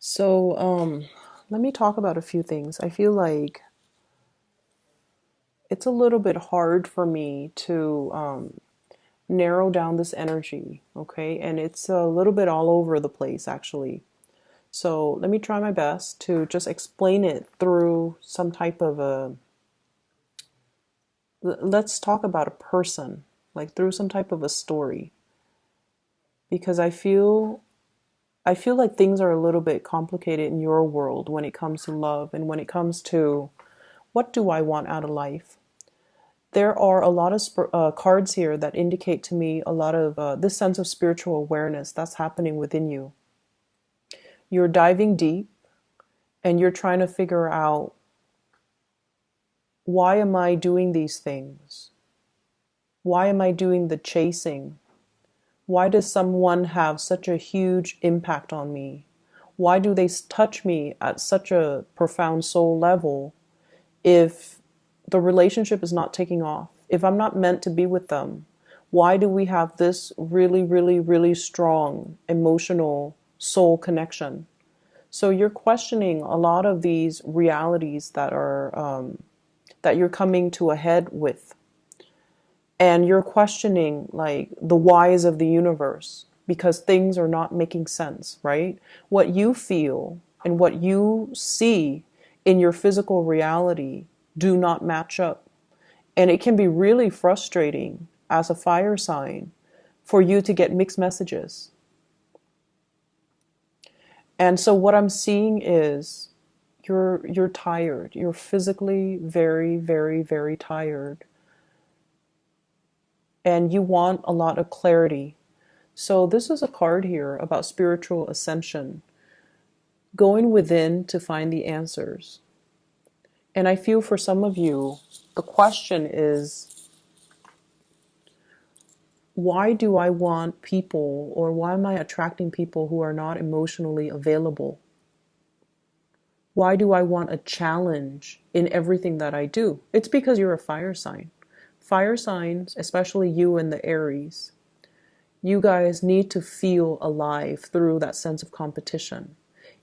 So, let me talk about a few things. I feel like it's a little bit hard for me to narrow down this energy, okay? And it's a little bit all over the place, actually. So, let me try my best to just explain it through some type of let's talk about a person, like through some type of a story, because I feel like things are a little bit complicated in your world when it comes to love and when it comes to what do I want out of life. There are a lot of cards here that indicate to me a lot of this sense of spiritual awareness that's happening within you. You're diving deep and you're trying to figure out, why am I doing these things? Why am I doing the chasing? Why does someone have such a huge impact on me? Why do they touch me at such a profound soul level if the relationship is not taking off? If I'm not meant to be with them, why do we have this really, really, really strong emotional soul connection? So you're questioning a lot of these realities that you're coming to a head with, and you're questioning like the whys of the universe because things are not making sense, right? What you feel and what you see in your physical reality do not match up. And it can be really frustrating as a fire sign for you to get mixed messages. And so what I'm seeing is you're tired. You're physically very, very, very tired. And you want a lot of clarity. So this is a card here about spiritual ascension, going within to find the answers. And I feel for some of you, the question is, why do I want people, or why am I attracting people who are not emotionally available? Why do I want a challenge in everything that I do? It's because you're a fire sign. Fire signs, especially you and the Aries, you guys need to feel alive through that sense of competition.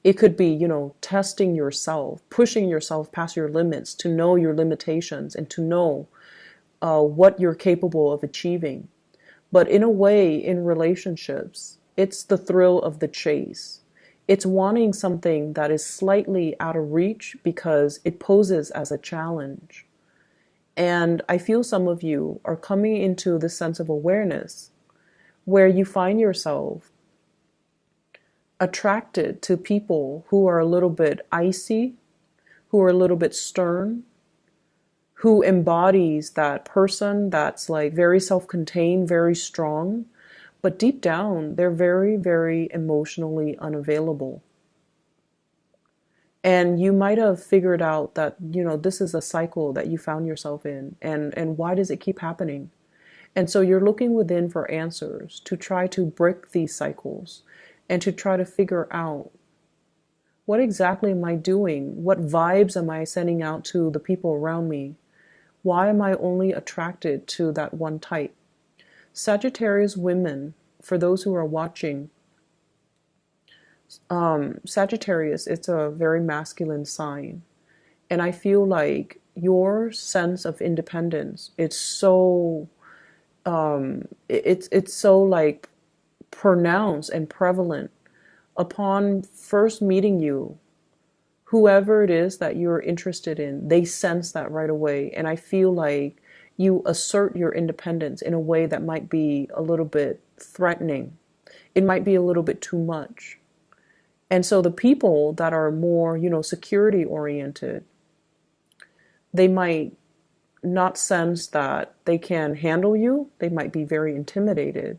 It could be, testing yourself, pushing yourself past your limits to know your limitations and to know what you're capable of achieving. But in a way, in relationships, it's the thrill of the chase. It's wanting something that is slightly out of reach because it poses as a challenge. And I feel some of you are coming into this sense of awareness where you find yourself attracted to people who are a little bit icy, who are a little bit stern, who embodies that person that's like very self-contained, very strong, but deep down they're very, very emotionally unavailable. And you might have figured out that, this is a cycle that you found yourself in, and why does it keep happening? And so you're looking within for answers to try to break these cycles and to try to figure out, what exactly am I doing? What vibes am I sending out to the people around me? Why am I only attracted to that one type? Sagittarius women, for those who are watching, Sagittarius, it's a very masculine sign. And I feel like your sense of independence, it's so it's so like pronounced and prevalent upon first meeting you. Whoever it is that you're interested in, they sense that right away. And I feel like you assert your independence in a way that might be a little bit threatening. It might be a little bit too much. And so the people that are more, security oriented, they might not sense that they can handle you. They might be very intimidated.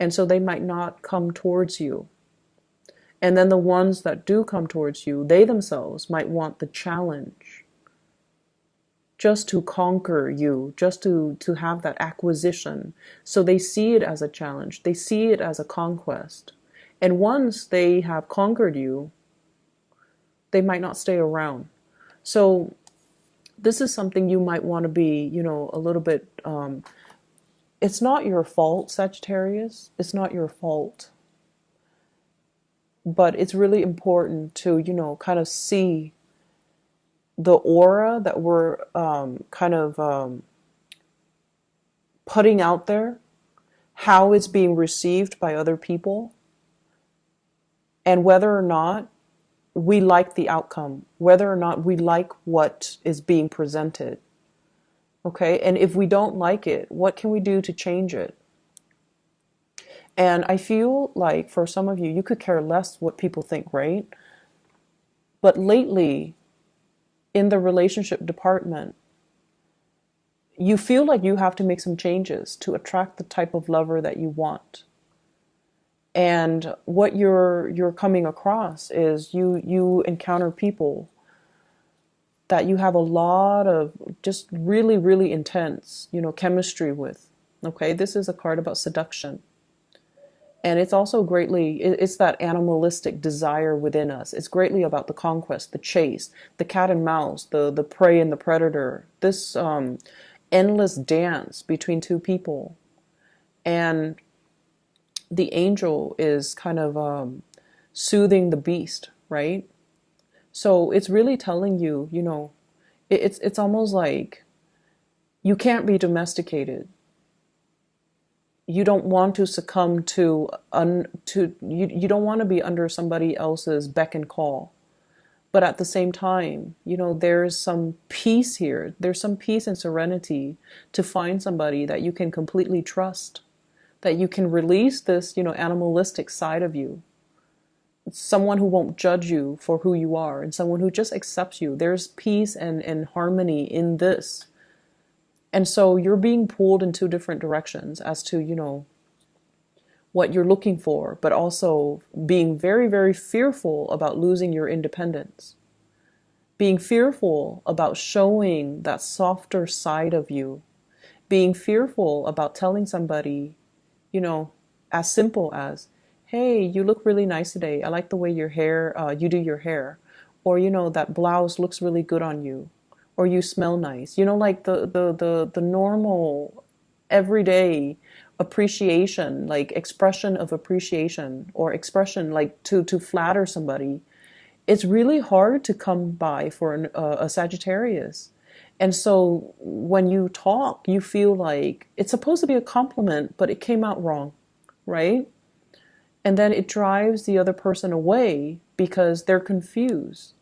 And so they might not come towards you. And then the ones that do come towards you, they themselves might want the challenge, just to conquer you, just to have that acquisition. So they see it as a challenge. They see it as a conquest. And once they have conquered you, they might not stay around. So this is something you might want to be, a little bit, it's not your fault, Sagittarius. It's not your fault. But it's really important to, kind of see the aura that we're kind of putting out there, how it's being received by other people, and whether or not we like the outcome, whether or not we like what is being presented. Okay, and if we don't like it, what can we do to change it? And I feel like for some of you, you could care less what people think, right? But lately, in the relationship department, you feel like you have to make some changes to attract the type of lover that you want. And what you're coming across is you encounter people that you have a lot of just really, really intense, chemistry with. Okay, this is a card about seduction. And it's also it's that animalistic desire within us. It's greatly about the conquest, the chase, the cat and mouse, the prey and the predator. This endless dance between two people. And the angel is kind of soothing the beast, right? So it's really telling you, it's almost like you can't be domesticated. You don't want to succumb to you don't want to be under somebody else's beck and call. But at the same time, there's some peace here. There's some peace and serenity to find somebody that you can completely trust, that you can release this, animalistic side of you. Someone who won't judge you for who you are, and someone who just accepts you. There's peace and harmony in this. And so you're being pulled in two different directions as to, what you're looking for, but also being very, very fearful about losing your independence. Being fearful about showing that softer side of you. Being fearful about telling somebody, as simple as, hey, you look really nice today. I like the way you do your hair. Or, that blouse looks really good on you. Or you smell nice. Like the normal, everyday appreciation, like expression of appreciation, or expression like to flatter somebody. It's really hard to come by for a Sagittarius. And so when you talk, you feel like it's supposed to be a compliment, but it came out wrong, right? And then it drives the other person away because they're confused.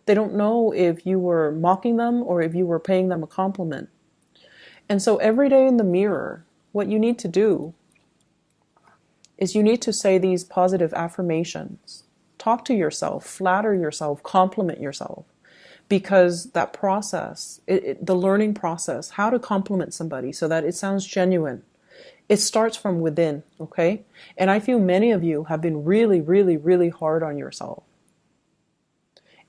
They don't know if you were mocking them or if you were paying them a compliment. And so every day in the mirror, what you need to do is you need to say these positive affirmations. Talk to yourself, flatter yourself, compliment yourself. Because that process, the learning process, how to compliment somebody so that it sounds genuine, it starts from within, okay? And I feel many of you have been really, really, really hard on yourself.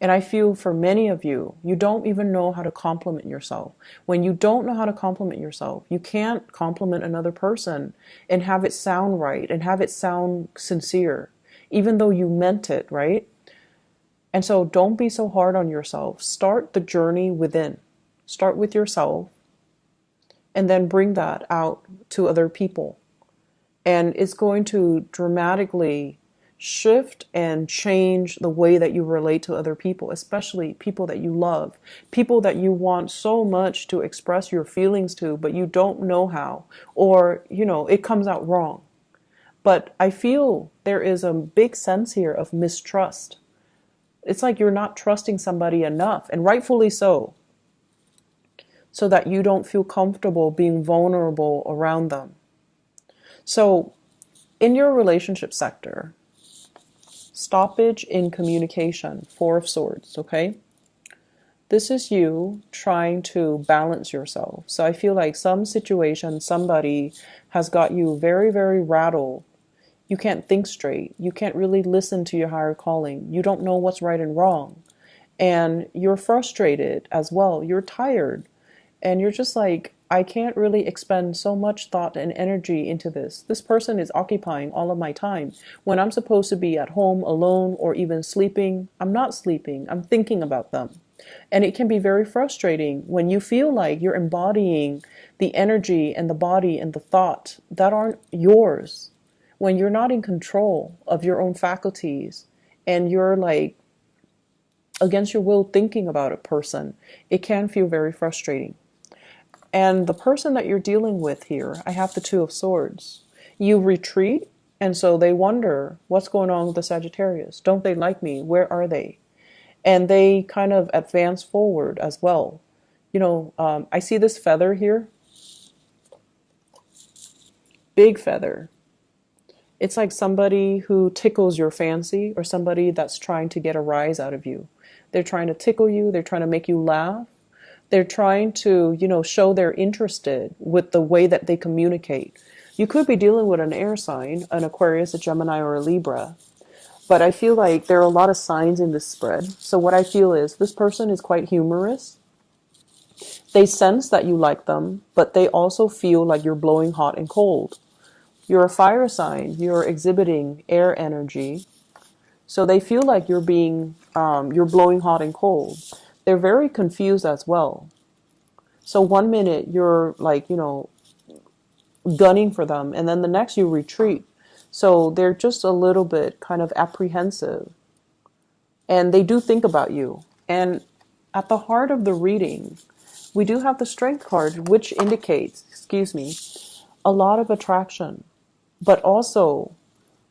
And I feel for many of you, you don't even know how to compliment yourself. When you don't know how to compliment yourself, you can't compliment another person and have it sound right and have it sound sincere, even though you meant it, right? And so don't be so hard on yourself. Start the journey within. Start with yourself and then bring that out to other people. And it's going to dramatically shift and change the way that you relate to other people, especially people that you love, people that you want so much to express your feelings to, but you don't know how, or, it comes out wrong. But I feel there is a big sense here of mistrust. It's like you're not trusting somebody enough, and rightfully so that you don't feel comfortable being vulnerable around them. So in your relationship sector, stoppage in communication, Four of Swords, okay? This is you trying to balance yourself. So I feel like some situation, somebody has got you very, very rattled. You can't think straight. You can't really listen to your higher calling. You don't know what's right and wrong. And you're frustrated as well. You're tired. And you're just like, I can't really expend so much thought and energy into this. This person is occupying all of my time. When I'm supposed to be at home alone or even sleeping, I'm not sleeping. I'm thinking about them. And it can be very frustrating when you feel like you're embodying the energy and the body and the thought that aren't yours. When you're not in control of your own faculties and you're like against your will thinking about a person, it can feel very frustrating. And the person that you're dealing with here, I have the Two of Swords. You retreat, and so they wonder, what's going on with the Sagittarius? Don't they like me? Where are they? And they kind of advance forward as well. I see this feather here, big feather. It's like somebody who tickles your fancy, or somebody that's trying to get a rise out of you. They're trying to tickle you. They're trying to make you laugh. They're trying to, show they're interested with the way that they communicate. You could be dealing with an air sign, an Aquarius, a Gemini, or a Libra. But I feel like there are a lot of signs in this spread. So what I feel is this person is quite humorous. They sense that you like them, but they also feel like you're blowing hot and cold. You're a fire sign. You're exhibiting air energy. So they feel like you're blowing hot and cold. They're very confused as well. So one minute you're like, gunning for them, and then the next you retreat. So they're just a little bit kind of apprehensive. And they do think about you. And at the heart of the reading, we do have the Strength card, which indicates, a lot of attraction, but also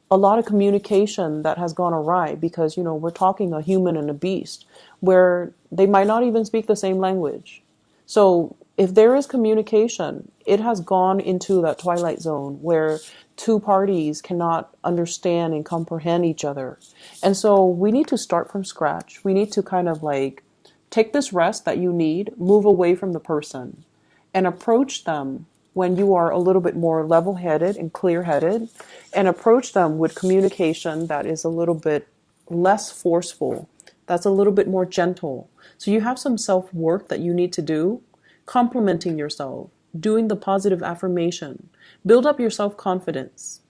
a lot of communication that has gone awry, because, we're talking a human and a beast where they might not even speak the same language. So if there is communication, it has gone into that twilight zone where two parties cannot understand and comprehend each other. And so we need to start from scratch. We need to kind of like take this rest that you need, move away from the person, and approach them when you are a little bit more level-headed and clear-headed, and approach them with communication that is a little bit less forceful, that's a little bit more gentle. So you have some self-work that you need to do, complimenting yourself, doing the positive affirmation, build up your self-confidence,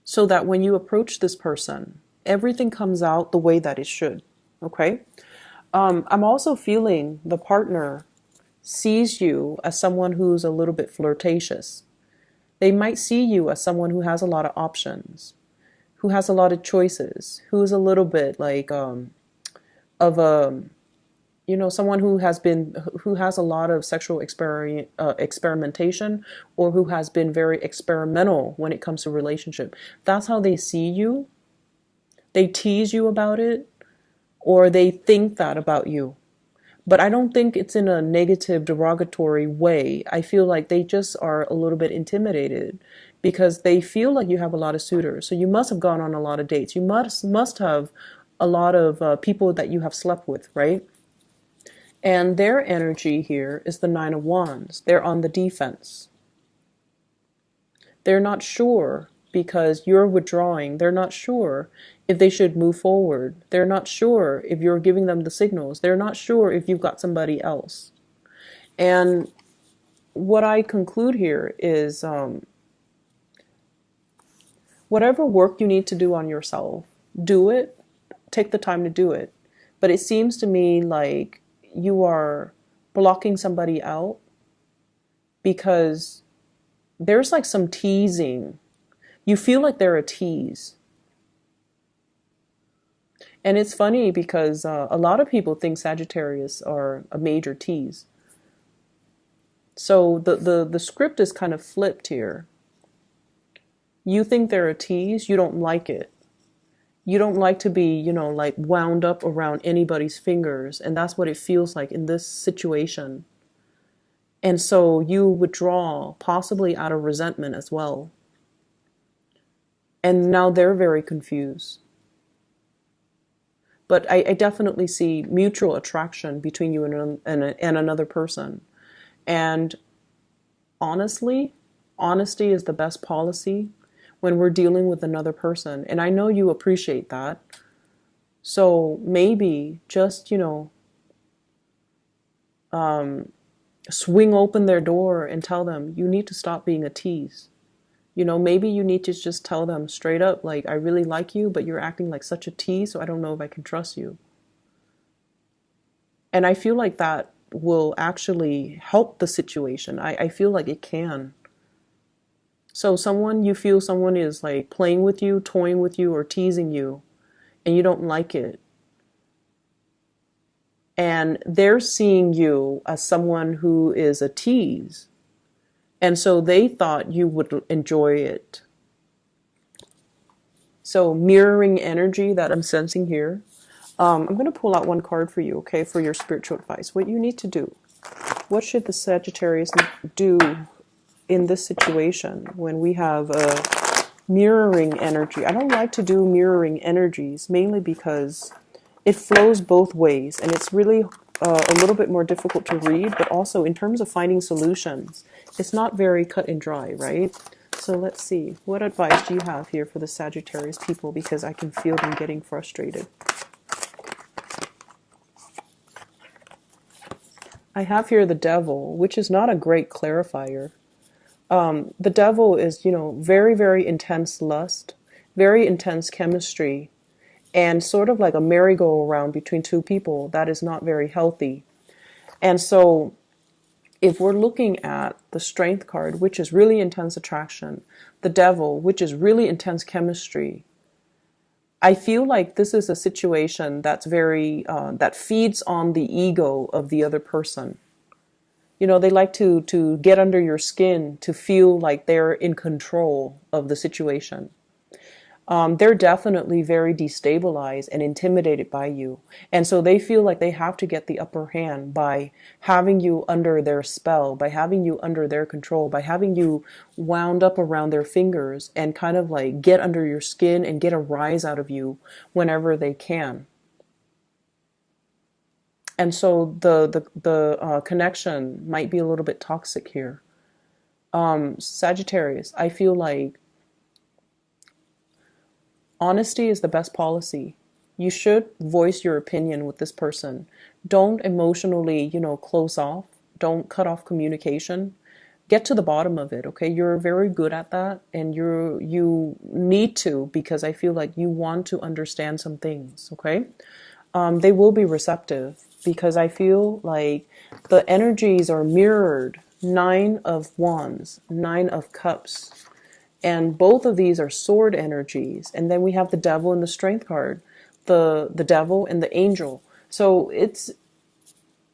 so that when you approach this person, everything comes out the way that it should, okay? I'm also feeling the partner sees you as someone who's a little bit flirtatious. They might see you as someone who has a lot of options, who has a lot of choices, who is a little bit like someone who has a lot of sexual experimentation, or who has been very experimental when it comes to relationship. That's how they see you. They tease you about it, or they think that about you. But I don't think it's in a negative, derogatory way. I feel like they just are a little bit intimidated because they feel like you have a lot of suitors. So you must have gone on a lot of dates. You must have a lot of people that you have slept with, right? And their energy here is the Nine of Wands. They're on the defense. They're not sure because you're withdrawing. They're not sure if they should move forward. They're not sure if you're giving them the signals. They're not sure if you've got somebody else. And what I conclude here is whatever work you need to do on yourself, do it. Take the time to do it. But it seems to me like you are blocking somebody out because there's like some teasing. You feel like they're a tease. And it's funny because a lot of people think Sagittarius are a major tease. So the script is kind of flipped here. You think they're a tease, you don't like it. You don't like to be, like wound up around anybody's fingers. And that's what it feels like in this situation. And so you withdraw, possibly out of resentment as well. And now they're very confused. But I definitely see mutual attraction between you and another person. And honestly, honesty is the best policy when we're dealing with another person. And I know you appreciate that. So maybe just, swing open their door and tell them, you need to stop being a tease. Maybe you need to just tell them straight up, like, I really like you, but you're acting like such a tease, so I don't know if I can trust you. And I feel like that will actually help the situation. I feel like it can. So you feel someone is like playing with you, toying with you, or teasing you. and you don't like it. And they're seeing you as someone who is a tease. And so they thought you would enjoy it. So mirroring energy that I'm sensing here. I'm going to pull out one card for you, okay, for your spiritual advice. What you need to do. What should the Sagittarius do in this situation when we have a mirroring energy? I don't like to do mirroring energies, mainly because it flows both ways, and it's really a little bit more difficult to read, but also in terms of finding solutions, it's not very cut and dry, right? So let's see. What advice do you have here for the Sagittarius people? Because I can feel them getting frustrated. I have here the Devil, which is not a great clarifier. The Devil is, very, very intense lust, very intense chemistry, and sort of like a merry-go-round between two people that is not very healthy. And so if we're looking at the Strength card, which is really intense attraction, the Devil, which is really intense chemistry, I feel like this is a situation that's very, that feeds on the ego of the other person. They like to get under your skin, to feel like they're in control of the situation. They're definitely very destabilized and intimidated by you. And so they feel like they have to get the upper hand by having you under their spell, by having you under their control, by having you wound up around their fingers and kind of like get under your skin and get a rise out of you whenever they can. And so the connection might be a little bit toxic here. Sagittarius, I feel like honesty is the best policy. You should voice your opinion with this person. Don't emotionally, close off. Don't cut off communication. Get to the bottom of it, okay? You're very good at that, and you need to, because I feel like you want to understand some things, okay? They will be receptive, because I feel like the energies are mirrored. 9 of Wands, 9 of Cups. And both of these are sword energies. And then we have the Devil and the Strength card, the Devil and the Angel. So it's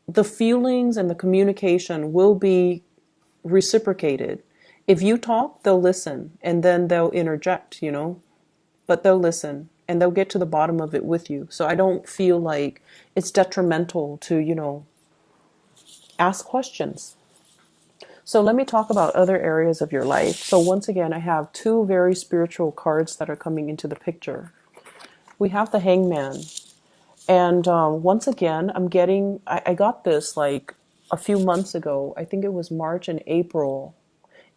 the feelings and the communication will be reciprocated. If you talk, they'll listen, and then they'll interject, but they'll listen and they'll get to the bottom of it with you. So I don't feel like it's detrimental to, ask questions. So let me talk about other areas of your life. So once again, I have 2 very spiritual cards that are coming into the picture. We have the Hangman. And once again, I got this like a few months ago. I think it was March and April.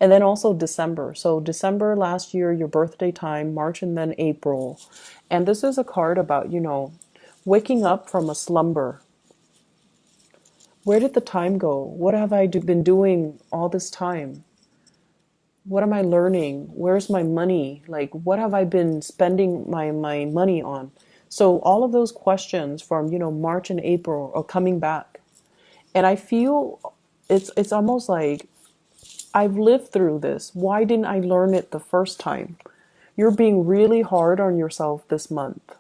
And then also December. So December last year, your birthday time, March and then April. And this is a card about, waking up from a slumber. Where did the time go? What have I been doing all this time? What am I learning? Where's my money? Like, what have I been spending my money on? So all of those questions from, March and April are coming back. And I feel it's almost like I've lived through this. Why didn't I learn it the first time? You're being really hard on yourself this month.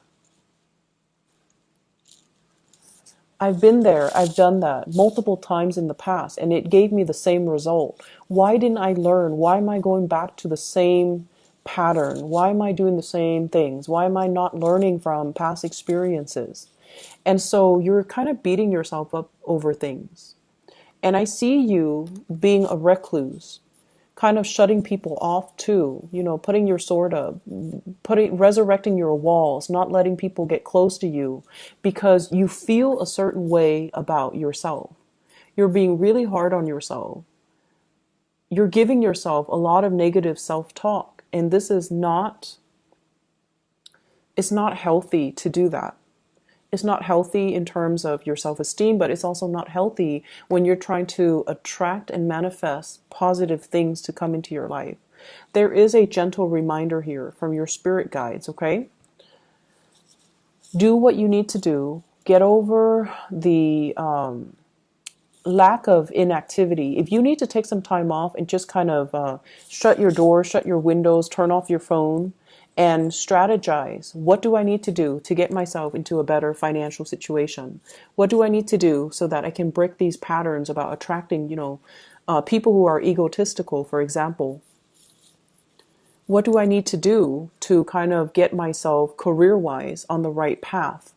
I've been there, I've done that multiple times in the past, and it gave me the same result. Why didn't I learn? Why am I going back to the same pattern? Why am I doing the same things? Why am I not learning from past experiences? And so you're kind of beating yourself up over things. And I see you being a recluse, kind of shutting people off too, putting your sword up, resurrecting your walls, not letting people get close to you because you feel a certain way about yourself. You're being really hard on yourself. You're giving yourself a lot of negative self-talk, and this is it's not healthy to do that. It's not healthy in terms of your self-esteem, but it's also not healthy when you're trying to attract and manifest positive things to come into your life. There is a gentle reminder here from your spirit guides, okay? Do what you need to do. Get over the lack of inactivity. If you need to take some time off and just kind of shut your door, shut your windows, turn off your phone, and strategize. What do I need to do to get myself into a better financial situation? What do I need to do so that I can break these patterns about attracting, people who are egotistical, for example? What do I need to do to kind of get myself career-wise on the right path?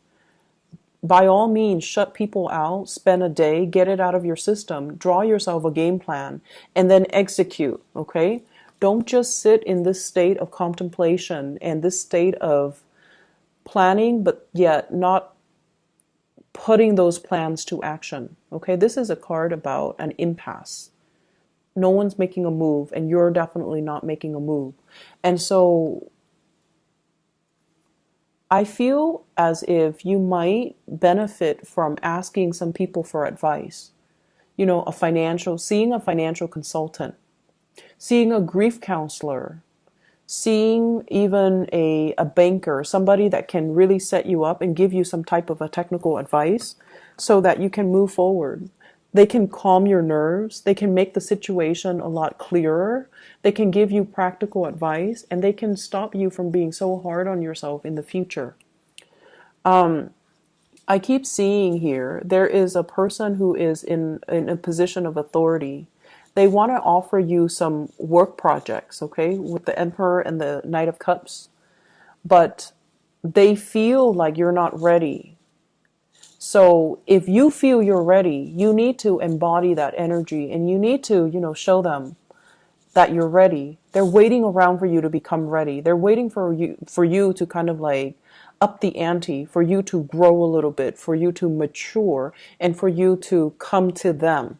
By all means, shut people out, spend a day, get it out of your system, draw yourself a game plan, and then execute, okay? Don't just sit in this state of contemplation and this state of planning, but yet not putting those plans to action, okay? This is a card about an impasse. No one's making a move, and you're definitely not making a move. And so I feel as if you might benefit from asking some people for advice. Seeing a financial consultant, seeing a grief counselor, seeing even a banker, somebody that can really set you up and give you some type of a technical advice so that you can move forward. They can calm your nerves. They can make the situation a lot clearer. They can give you practical advice, and they can stop you from being so hard on yourself in the future. I keep seeing here, there is a person who is in a position of authority. They want to offer you some work projects, okay, with the Emperor and the Knight of Cups, but they feel like you're not ready. So if you feel you're ready, you need to embody that energy, and you need to, show them that you're ready. They're waiting around for you to become ready. They're waiting for you to kind of like up the ante, for you to grow a little bit, for you to mature, and for you to come to them.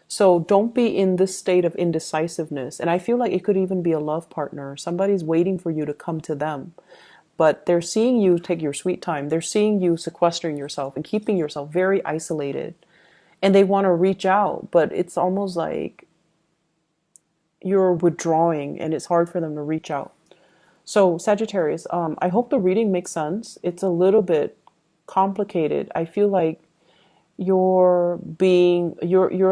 So don't be in this state of indecisiveness. And I feel like it could even be a love partner. Somebody's waiting for you to come to them. But they're seeing you take your sweet time. They're seeing you sequestering yourself and keeping yourself very isolated. And they want to reach out, but it's almost like you're withdrawing and it's hard for them to reach out. So Sagittarius, I hope the reading makes sense. It's a little bit complicated. I feel like you're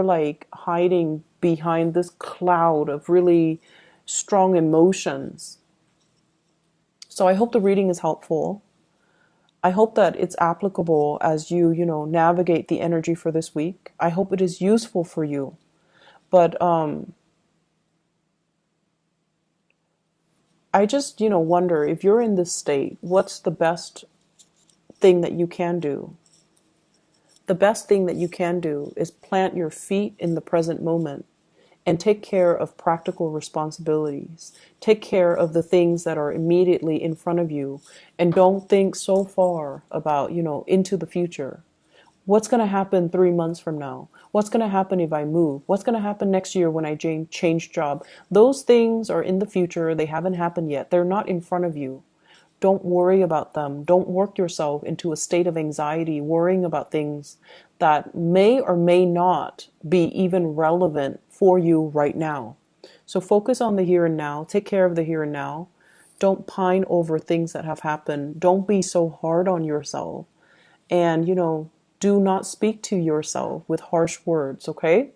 like hiding behind this cloud of really strong emotions. So I hope the reading is helpful. I hope that it's applicable as you navigate the energy for this week. I hope it is useful for you. But I just, wonder if you're in this state, what's the best thing that you can do? The best thing that you can do is plant your feet in the present moment and take care of practical responsibilities. Take care of the things that are immediately in front of you, and don't think so far about, into the future. What's going to happen 3 months from now? What's going to happen if I move? What's going to happen next year when I change job? Those things are in the future. They haven't happened yet. They're not in front of you. Don't worry about them. Don't work yourself into a state of anxiety, worrying about things that may or may not be even relevant for you right now. So focus on the here and now. Take care of the here and now. Don't pine over things that have happened. Don't be so hard on yourself. And, do not speak to yourself with harsh words, okay?